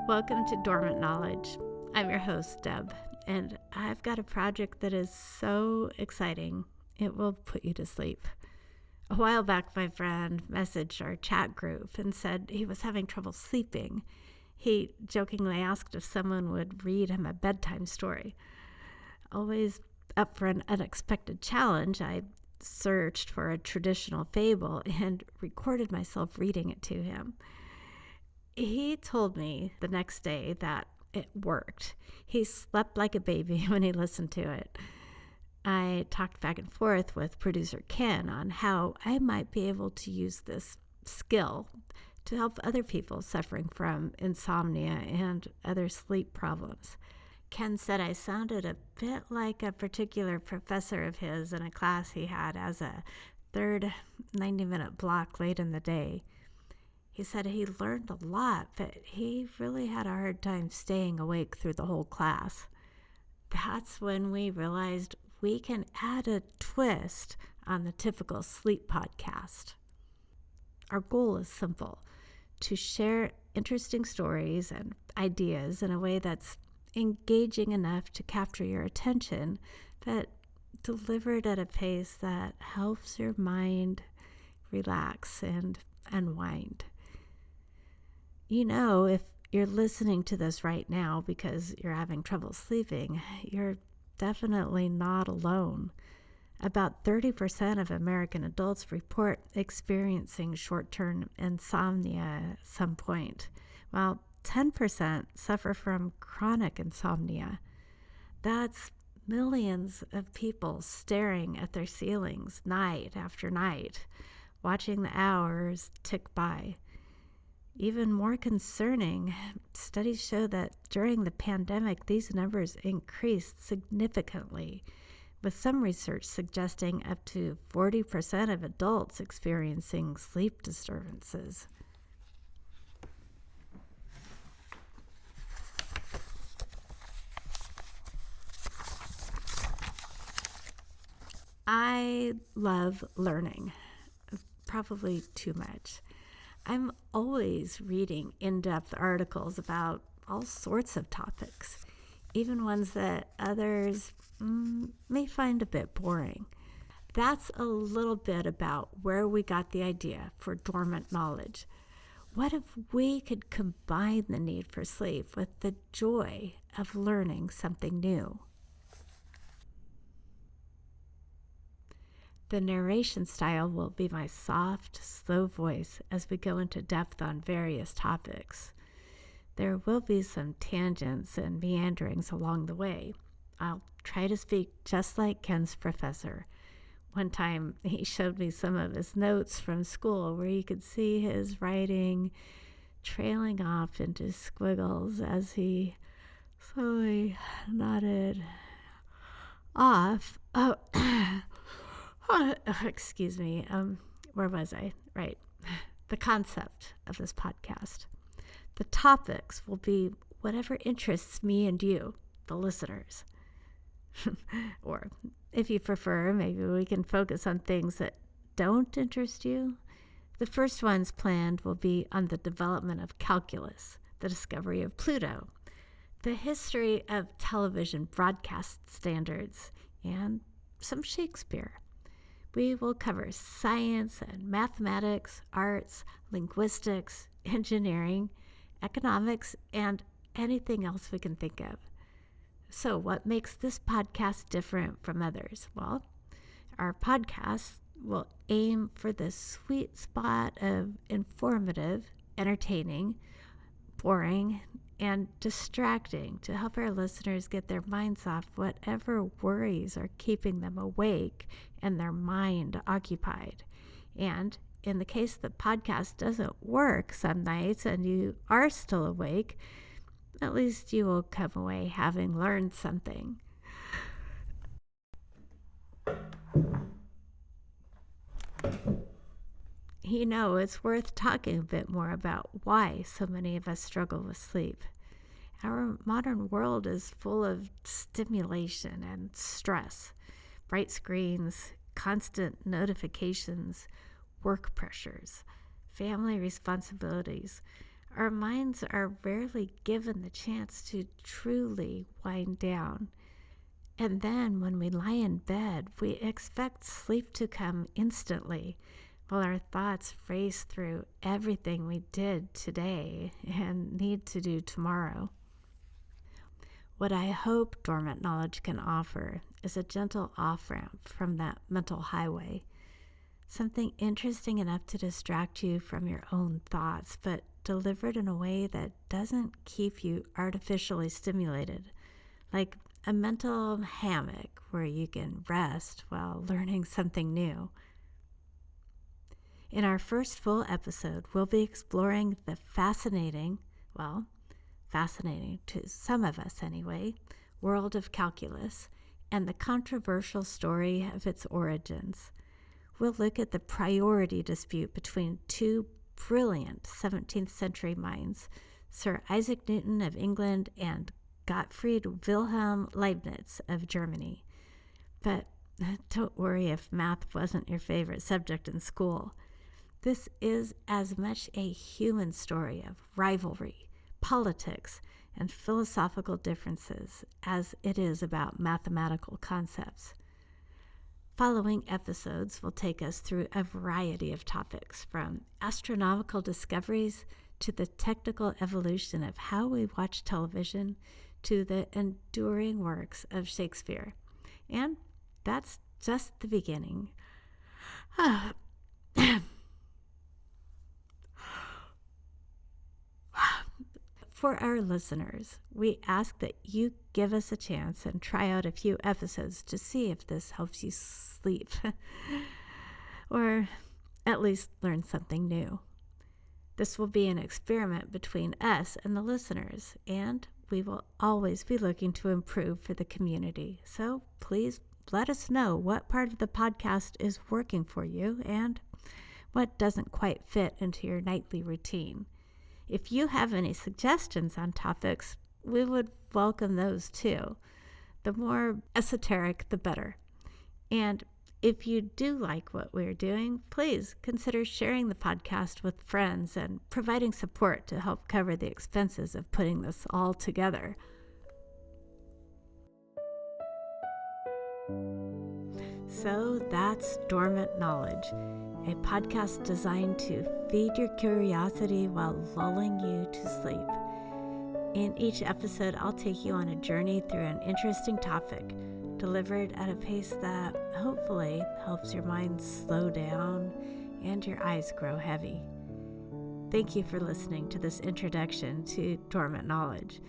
Welcome to Dormant Knowledge. I'm your host, Deb, and I've got a project that is so exciting, it will put you to sleep. A while back, my friend messaged our chat group and said he was having trouble sleeping. He jokingly asked if someone would read him a bedtime story. Always up for an unexpected challenge, I searched for a traditional fable and recorded myself reading it to him. He told me the next day that it worked. He slept like a baby when he listened to it. I talked back and forth with producer Ken on how I might be able to use this skill to help other people suffering from insomnia and other sleep problems. Ken said I sounded a bit like a particular professor of his in a class he had as a third 90-minute block late in the day. He said he learned a lot, but he really had a hard time staying awake through the whole class. That's when we realized we can add a twist on the typical sleep podcast. Our goal is simple: to share interesting stories and ideas in a way that's engaging enough to capture your attention, but delivered at a pace that helps your mind relax and unwind. You know, if you're listening to this right now because you're having trouble sleeping, you're definitely not alone. About 30% of American adults report experiencing short-term insomnia at some point, while 10% suffer from chronic insomnia. That's millions of people staring at their ceilings night after night, watching the hours tick by. Even more concerning, studies show that during the pandemic, these numbers increased significantly, with some research suggesting up to 40% of adults experiencing sleep disturbances. I love learning, probably too much. I'm always reading in-depth articles about all sorts of topics, even ones that others may find a bit boring. That's a little bit about where we got the idea for Dormant Knowledge. What if we could combine the need for sleep with the joy of learning something new? The narration style will be my soft, slow voice as we go into depth on various topics. There will be some tangents and meanderings along the way. I'll try to speak just like Ken's professor. One time he showed me some of his notes from school where you could see his writing trailing off into squiggles as he slowly nodded off. Excuse me. Where was I? Right. The concept of this podcast. The topics will be whatever interests me and you, the listeners. Or if you prefer, maybe we can focus on things that don't interest you. The first ones planned will be on the development of calculus, the discovery of Pluto, the history of television broadcast standards, and some Shakespeare. We will cover science and mathematics, arts, linguistics, engineering, economics, and anything else we can think of. So what makes this podcast different from others? Well, our podcast will aim for the sweet spot of informative, entertaining, boring, and distracting to help our listeners get their minds off whatever worries are keeping them awake and their mind occupied. And in the case the podcast doesn't work some nights and you are still awake, at least you will come away having learned something. You know, it's worth talking a bit more about why so many of us struggle with sleep. Our modern world is full of stimulation and stress, bright screens, constant notifications, work pressures, family responsibilities. our minds are rarely given the chance to truly wind down. And then when we lie in bed, we expect sleep to come instantly, while our thoughts race through everything we did today and need to do tomorrow. What I hope Dormant Knowledge can offer is a gentle off-ramp from that mental highway. Something interesting enough to distract you from your own thoughts, but delivered in a way that doesn't keep you artificially stimulated, like a mental hammock where you can rest while learning something new. In our first full episode, we'll be exploring the fascinating to some of us anyway, world of calculus and the controversial story of its origins. We'll look at the priority dispute between two brilliant 17th century minds, Sir Isaac Newton of England and Gottfried Wilhelm Leibniz of Germany. But don't worry if math wasn't your favorite subject in school. This is as much a human story of rivalry, politics, and philosophical differences as it is about mathematical concepts. Following episodes will take us through a variety of topics, from astronomical discoveries to the technical evolution of how we watch television to the enduring works of Shakespeare. And that's just the beginning. For our listeners, we ask that you give us a chance and try out a few episodes to see if this helps you sleep or at least learn something new. This will be an experiment between us and the listeners, and we will always be looking to improve for the community. So please let us know what part of the podcast is working for you and what doesn't quite fit into your nightly routine. If you have any suggestions on topics, we would welcome those too. The more esoteric, the better. And if you do like what we're doing, please consider sharing the podcast with friends and providing support to help cover the expenses of putting this all together. So that's Dormant Knowledge, a podcast designed to feed your curiosity while lulling you to sleep. In each episode, I'll take you on a journey through an interesting topic, delivered at a pace that hopefully helps your mind slow down and your eyes grow heavy. Thank you for listening to this introduction to Dormant Knowledge.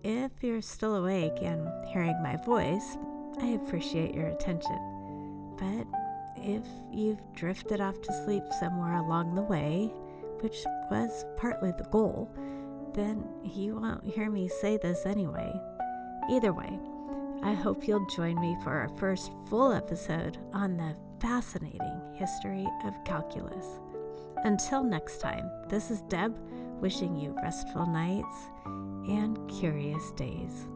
If you're still awake and hearing my voice, I appreciate your attention. But if you've drifted off to sleep somewhere along the way, which was partly the goal, then you won't hear me say this anyway. Either way, I hope you'll join me for our first full episode on the fascinating history of calculus. Until next time, this is Deb, wishing you restful nights and curious days.